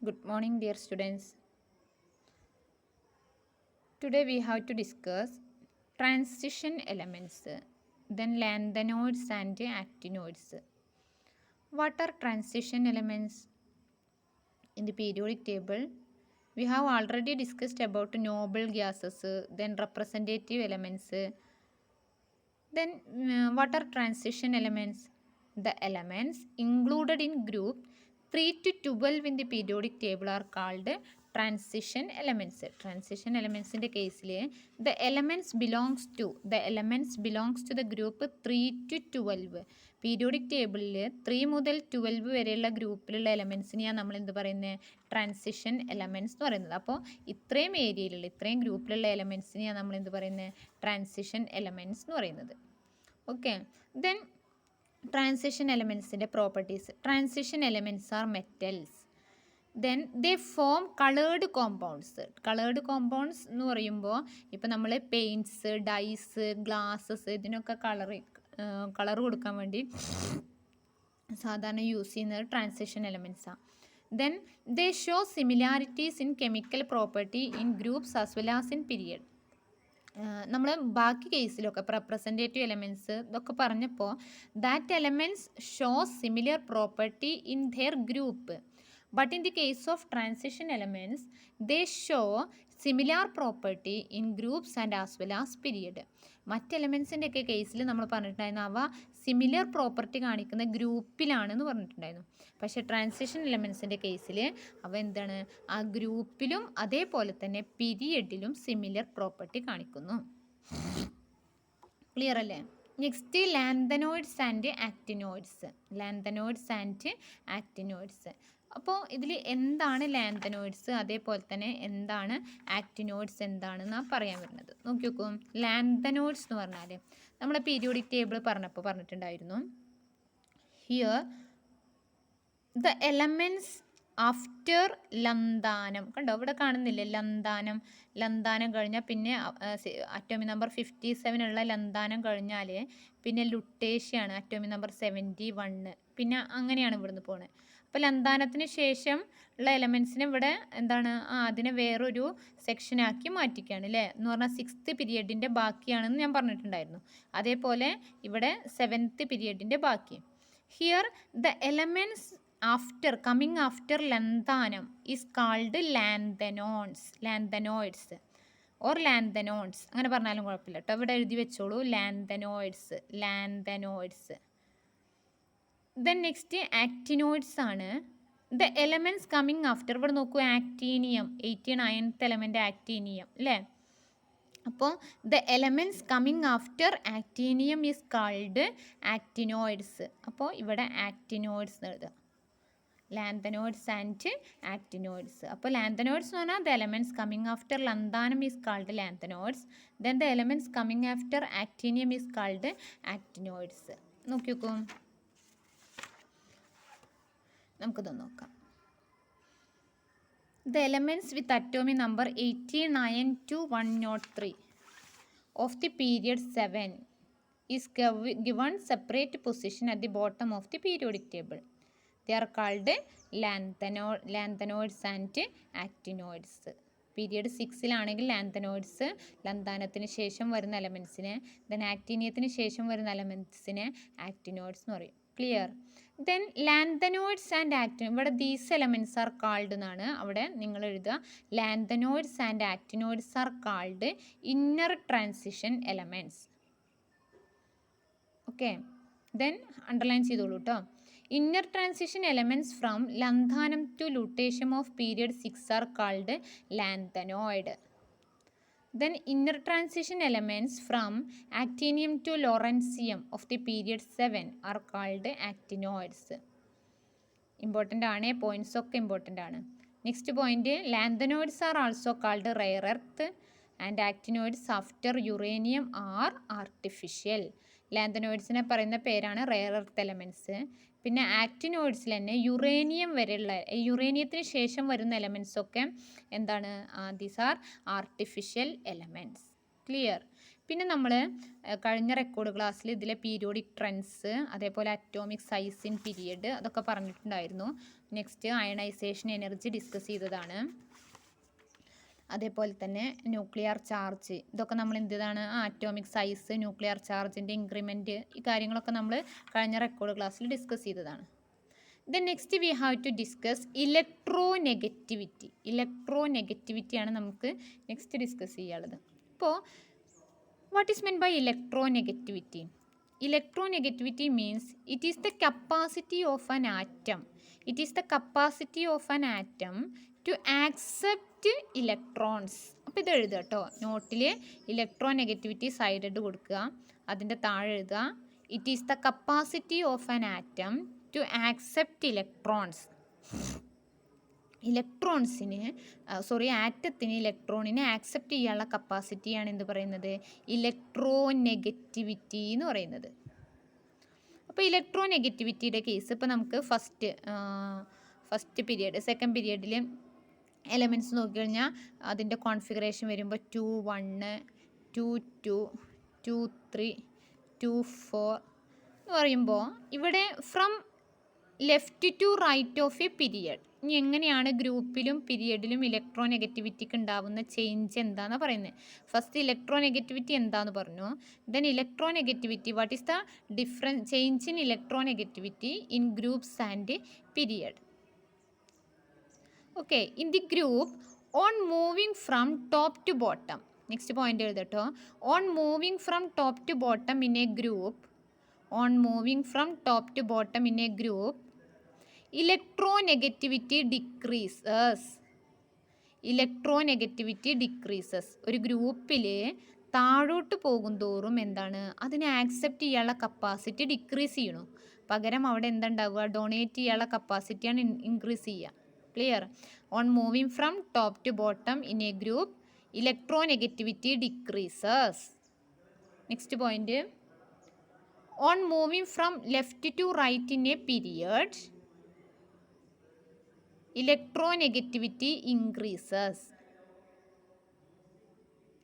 Good morning, dear students. Today we have to discuss transition elements, then lanthanoids and actinoids. What are transition elements? In the periodic table, we have already discussed about noble gases, then representative elements. Then what are transition elements? The elements included in group 3 to 12 in the periodic table are called transition elements. Transition elements in the case the elements belongs to the group 3 to 12. Periodic ടേബിളിൽ 3 മുതൽ 12 വരെയുള്ള ഗ്രൂപ്പിലുള്ള എലമെൻസിനെയാണ് നമ്മൾ എന്ത് പറയുന്നത് transition elements എന്ന് പറയുന്നത്. അപ്പോൾ ഇത്രയും ഏരിയയിലുള്ള ഇത്രയും ഗ്രൂപ്പിലുള്ള എലമെൻസിനെയാണ് നമ്മൾ എന്ത് പറയുന്നത് ട്രാൻസിഷൻ എലമെൻറ്റ്സ് എന്ന് പറയുന്നത്. ഓക്കെ, ദെൻ ട്രാൻസിഷൻ എലമെൻസിൻ്റെ properties. Transition elements are metals. Then they form coloured compounds. Coloured compounds എന്ന് പറയുമ്പോൾ ഇപ്പോൾ നമ്മൾ പെയിൻറ്റ്സ്, ഡൈസ്, ഗ്ലാസസ് ഇതിനൊക്കെ കളർ കൊടുക്കാൻ വേണ്ടി സാധാരണ യൂസ് ചെയ്യുന്നത് ട്രാൻസിഷൻ എലമെൻറ്റ്സാണ്. Then they show similarities in chemical property in groups as well as in period. നമ്മൾ ബാക്കി കേസിലൊക്കെ റെപ്രസെൻറ്റേറ്റീവ് എലമെൻറ്റ്സ് ഇതൊക്കെ പറഞ്ഞപ്പോൾ that elements show similar property in their group. But in the case of transition elements, they show similar property in groups and as well as period. മറ്റ് എലമെൻസിൻ്റെ ഒക്കെ കേസിൽ നമ്മൾ പറഞ്ഞിട്ടുണ്ടായിരുന്നു അവ സിമിലർ പ്രോപ്പർട്ടി കാണിക്കുന്ന ഗ്രൂപ്പിലാണെന്ന് പറഞ്ഞിട്ടുണ്ടായിരുന്നു. പക്ഷേ ട്രാൻസിഷൻ എലമെൻസിൻ്റെ കേസിൽ അവ എന്താണ് ആ ഗ്രൂപ്പിലും അതേപോലെ തന്നെ പീരിയഡിലും സിമിലർ പ്രോപ്പർട്ടി കാണിക്കുന്നു. ക്ലിയർ അല്ലേ? Next lanthanoids and actinoids. Lanthanoids and actinoids. അപ്പോൾ ഇതിൽ എന്താണ് ലാന്തനോയിഡ്സ്, അതേപോലെ തന്നെ എന്താണ് ആക്ടിനോയിഡ്സ് എന്താണെന്നാണ് പറയാൻ വരുന്നത്. നോക്കി നോക്കൂ, ലാന്തനോയിഡ്സ് എന്ന് പറഞ്ഞാൽ നമ്മൾ പീരിയോഡിക് ടേബിൾ പറഞ്ഞിട്ടുണ്ടായിരുന്നു. Here the elements after ലന്താനം. കണ്ടോ ഇവിടെ കാണുന്നില്ലേ ലന്താനം കഴിഞ്ഞാൽ പിന്നെ അറ്റോമിക് നമ്പർ 57 ഉള്ള ലന്താനം കഴിഞ്ഞാൽ പിന്നെ ലുട്ടേഷ്യാണ് അറ്റോമിക് നമ്പർ 71. പിന്നെ അങ്ങനെയാണ് ഇവിടുന്ന് പോകുന്നത്. അപ്പോൾ ലന്താനത്തിന് ശേഷം ഉള്ള എലമെൻസിനെ ഇവിടെ എന്താണ് അതിനെ വേറൊരു സെക്ഷനാക്കി മാറ്റിക്കുകയാണ് അല്ലേ എന്ന് പറഞ്ഞാൽ 6th പീരിയഡിൻ്റെ ബാക്കിയാണെന്ന് ഞാൻ പറഞ്ഞിട്ടുണ്ടായിരുന്നു. അതേപോലെ ഇവിടെ 7th പീരിയഡിൻ്റെ ബാക്കി. Here the elements coming after lanthanum is called lanthanoids or lanthanoids. അങ്ങനെ പറഞ്ഞാലും കുഴപ്പമില്ല കേട്ടോ, ഇവിടെ എഴുതി വെച്ചോളൂ lanthanoids. ദെൻ നെക്സ്റ്റ് ആക്ടിനോയിഡ്സ് ആണ്. ദ എലമെൻറ്റ്സ് കമ്മിങ് ആഫ്റ്റർ, ഇവിടെ നോക്കൂ ആക്ടീനിയം 89th എലമെൻറ്റ് ആക്ടീനിയം അല്ലേ. അപ്പോൾ the elements coming after actinium is called actinoids. അപ്പോൾ ഇവിടെ ആക്ടിനോയിഡ്സ് എന്ന് എഴുതുക, ലാന്തനോയിഡ്സ് ആൻഡ് ആക്ടിനോയിഡ്സ്. അപ്പോൾ ലാന്തനോയിഡ്സ് എന്ന് പറഞ്ഞാൽ the elements coming after ലന്താനം is called lanthanoids. Then the elements coming after actinium is called actinoids. നോക്കി നോക്കൂ, നമുക്കിതൊന്ന് നോക്കാം. The elements with atomic number 89 to 103 of the period 7 is given separate position at the bottom of the periodic table. They are called lanthanoids and actinoids. Period 6-ലാണെങ്കിൽ lanthanoids, ലന്താനത്തിന് ശേഷം വരുന്ന എലമെൻസിനെ, then ആക്ടീനിയത്തിന് ശേഷം വരുന്ന എലമെൻസിനെ ആക്ടിനോയിഡ്സ് എന്ന് പറയും. Clear? Then lanthanoids and actinoid, ഇവിടെ these elements are called എന്നാണ് അവിടെ നിങ്ങൾ എഴുതുക. Lanthanoids and actinoids are called inner transition elements. Okay, then underline ചെയ്തോളൂ കേട്ടോ. Inner transition elements from lanthanum to lutetium of period 6 are called lanthanoid. Then inner transition elements from actinium to lawrencium of the period 7 are called actinoids. Important ആണ്, points ഒക്കെ important ആണ്. Next point, lanthanoids are also called rare earth and actinoids after uranium are artificial. ലാന്തനോയിഡ്സിനെ പറയുന്ന പേരാണ് rare earth elements. പിന്നെ ആക്ടിനോയിഡ്സിൽ തന്നെ യുറേനിയത്തിന് ശേഷം വരുന്ന എലമെൻറ്റ്സ് ഒക്കെ എന്താണ്, these are artificial elements. Clear? പിന്നെ നമ്മൾ കഴിഞ്ഞ റെക്കോർഡ് ക്ലാസ്സിൽ ഇതിലെ പീരിയോഡിക് ട്രെൻഡ്സ്, അതേപോലെ അറ്റോമിക് സൈസ് ഇൻ പീരിയഡ് അതൊക്കെ പറഞ്ഞിട്ടുണ്ടായിരുന്നു. നെക്സ്റ്റ് അയണൈസേഷൻ എനർജി ഡിസ്കസ് ചെയ്തതാണ്. അതേപോലെ തന്നെ ന്യൂക്ലിയർ ചാർജ്, ഇതൊക്കെ നമ്മൾ എന്താണ് അറ്റോമിക് സൈസ്, ന്യൂക്ലിയർ ചാർജിൻ്റെ ഇൻക്രിമെൻറ്റ്, ഈ കാര്യങ്ങളൊക്കെ നമ്മൾ കഴിഞ്ഞ റെക്കോർഡ് ക്ലാസ്സിൽ ഡിസ്കസ് ചെയ്തതാണ്. Then next we have to discuss electronegativity. ഇലക്ട്രോനെഗറ്റിവിറ്റിയാണ് നമുക്ക് നെക്സ്റ്റ് ഡിസ്കസ് ചെയ്യാനുള്ളത്. അപ്പോൾ what is meant by electronegativity? Electronegativity means it is the capacity of an atom. It is the capacity of an atom to accept electrons. അപ്പോൾ ഇത് എഴുതുക കേട്ടോ, നോട്ടിൽ electronegativity side കൊടുക്കുക, അതിൻ്റെ താഴെ എഴുതുക it is the capacity of an atom to accept electrons. ആറ്റത്തിന് ഇലക്ട്രോണിനെ ആക്സെപ്റ്റ് ചെയ്യാനുള്ള കപ്പാസിറ്റിയാണ് എന്ത് പറയുന്നത്? ഇലക്ട്രോനെഗറ്റിവിറ്റി എന്ന് പറയുന്നത്. അപ്പോൾ ഇലക്ട്രോനെഗറ്റിവിറ്റിയുടെ കേസ് ഇപ്പോൾ നമുക്ക് ഫസ്റ്റ് പീരിയഡ്, സെക്കൻഡ് പീരിയഡിൽ എലമെൻറ്റ്സ് നോക്കിക്കഴിഞ്ഞാൽ അതിൻ്റെ കോൺഫിഗറേഷൻ വരുമ്പോൾ 2 1 2 2 2 3 2 4 എന്ന് പറയുമ്പോൾ ഇവിടെ from left to right of a period. ഇനി എങ്ങനെയാണ് ഗ്രൂപ്പിലും പീരിയഡിലും ഇലക്ട്രോനെഗറ്റിവിറ്റിക്ക് ഉണ്ടാവുന്ന ചേഞ്ച് എന്താണെന്ന് പറയുന്നത്. ഫസ്റ്റ് ഇലക്ട്രോനെഗറ്റിവിറ്റി എന്താണെന്ന് പറഞ്ഞു. Then electronegativity, what is the difference change in electronegativity in groups and period. Okay, in the group on moving from top to bottom. Next point എഴുതട്ടോ. On moving from top to bottom in a group, on moving from top to bottom in a group, electronegativity decreases. Electronegativity decreases. ഒരു ഗ്രൂപ്പിൽ താഴോട്ട് പോകും തോറും എന്താണ്, അതിനെ accept ചെയ്യാനുള്ള capacity decrease ചെയ്യണു. പകരം അവിടെ എന്തുണ്ടാവുക, ഡൊണേറ്റ് ചെയ്യാനുള്ള കപ്പാസിറ്റിയാണ് ഇൻക്രീസ് ചെയ്യുക. Clear? On moving from top to bottom in a group, electronegativity decreases. Next point, on moving from left to right in a period, electronegativity increases.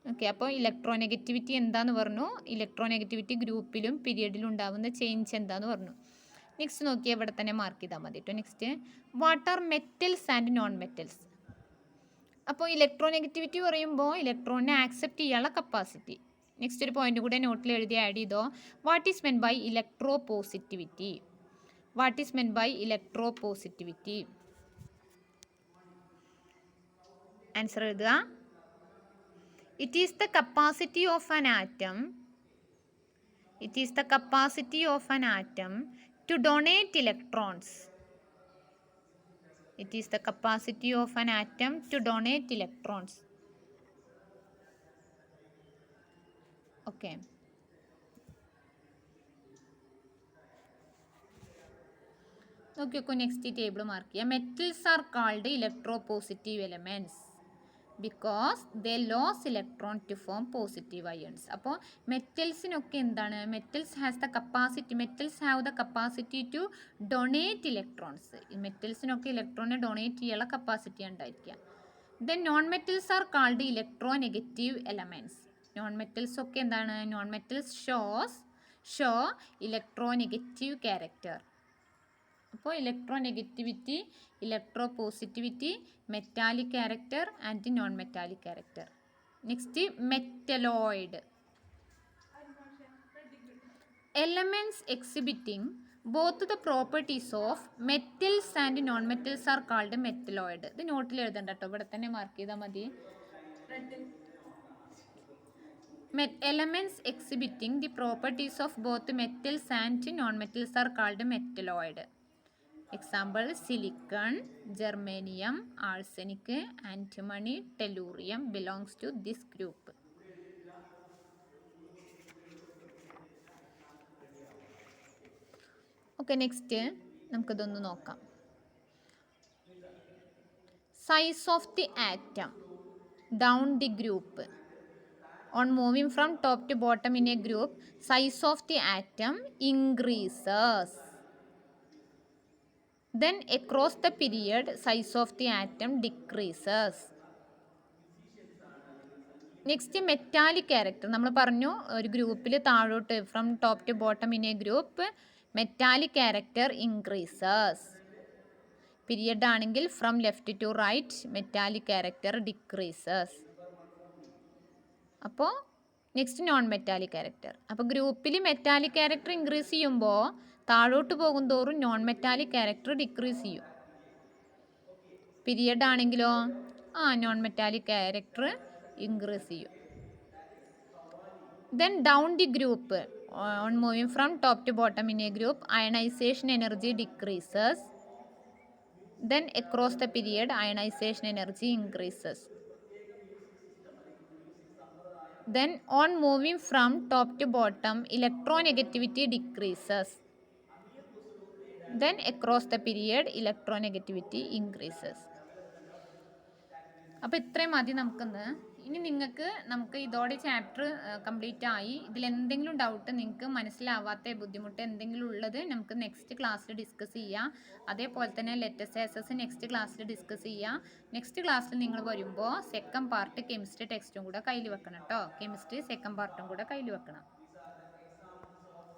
Okay, അപ്പോൾ electronegativity എന്താന്ന് പറഞ്ഞു, ഇലക്ട്രോനെഗറ്റിവിറ്റി ഗ്രൂപ്പിലും പീരിയഡിലും ഉണ്ടാകുന്ന ചേഞ്ച് എന്താന്ന് പറഞ്ഞു. Next നോക്കിയാൽ ഇവിടെ തന്നെ മാർക്ക് ചെയ്താൽ മതി കേട്ടോ. Next, what are metals and non metals. അപ്പോൾ ഇലക്ട്രോനെഗറ്റിവിറ്റി പറയുമ്പോൾ ഇലക്ട്രോണിനെ ആക്സെപ്റ്റ് ചെയ്യാനുള്ള കപ്പാസിറ്റി. നെക്സ്റ്റ് ഒരു പോയിന്റ് കൂടെ നോട്ടിൽ എഴുതി ആഡ് ചെയ്തോ. What is meant by electropositivity? What is meant by electropositivity? Answer എഴുതുക. It is the capacity of an atom, it is the capacity of an atom to donate electrons. It is the capacity of an atom to donate electrons. Okay, നോക്കിയൊക്കെ next table mark ചെയ്യാം. Metals are called electropositive elements because they lose electron to form positive ions. അപ്പോൾ മെറ്റൽസിനൊക്കെ എന്താണ്, metals have the capacity to donate electrons. മെറ്റൽസിനൊക്കെ ഇലക്ട്രോണിനെ donate ചെയ്യാനുള്ള capacity ഉണ്ടായിരിക്കുക. Then non metals are called electronegative elements. Non metals ഒക്കെ എന്താണ്, non metals show electronegative character. അപ്പോൾ electronegativity, electropositivity, metallic character and non metallic character. Next, metalloid. Elements exhibiting both the properties of metals and non metals are called metalloid. ഇത് നോട്ടിൽ എഴുതണ്ട കേട്ടോ, ഇവിടെ തന്നെ mark ചെയ്താൽ മതി. Elements exhibiting the properties of both metals and non-metals are called metalloid. Example, silicon, germanium, arsenic, antimony, tellurium belongs to this group. Okay, next നമുക്കിതൊന്ന് നോക്കാം. Size of the atom down the group. On moving from top to bottom in a group, size of the atom increases. Then across the period, size of the atom decreases. Next metallic character നമ്മൾ പറഞ്ഞു ഒരു ഗ്രൂപ്പിൽ താഴോട്ട് from top to bottom in a group metallic character increases. Period ആണെങ്കിൽ from left to right metallic character decreases. അപ്പോൾ next non metallic character. അപ്പോൾ ഗ്രൂപ്പിൽ metallic character increase ചെയ്യുമ്പോൾ താഴോട്ട് പോകും തോറും നോൺ മെറ്റാലിക് ക്യാരക്ടർ ഡിക്രീസ് ചെയ്യും. പീരിയഡ് ആണെങ്കിലോ നോൺ മെറ്റാലിക് ക്യാരക്ടർ ഇൻക്രീസ് ചെയ്യും. Then down the group on moving from top to bottom in a group ionisation energy decreases. Then across the period ionisation energy increases. Then on moving from top to bottom electronegativity decreases. Then across the period electronegativity increases. അപ്പോൾ ഇത്രയും മതി നമുക്കൊന്ന്. ഇനി നമുക്ക് ഇതോടെ chapter complete ആയി. ഇതിലെന്തെങ്കിലും doubt നിങ്ങൾക്ക് മനസ്സിലാവാത്ത ബുദ്ധിമുട്ട് എന്തെങ്കിലും ഉള്ളത് നമുക്ക് നെക്സ്റ്റ് ക്ലാസ്സിൽ ഡിസ്കസ് ചെയ്യാം. അതേപോലെ തന്നെ ലെറ്റസ് എസ് നെക്സ്റ്റ് ക്ലാസ്സിൽ ഡിസ്കസ് ചെയ്യാം. നെക്സ്റ്റ് ക്ലാസ്സിൽ നിങ്ങൾ വരുമ്പോൾ സെക്കൻഡ് പാർട്ട് കെമിസ്ട്രി ടെക്സ്റ്റും കൂടെ കയ്യിൽ വെക്കണം കേട്ടോ. കെമിസ്ട്രി സെക്കൻഡ് പാർട്ടും കൂടെ കയ്യിൽ വെക്കണം.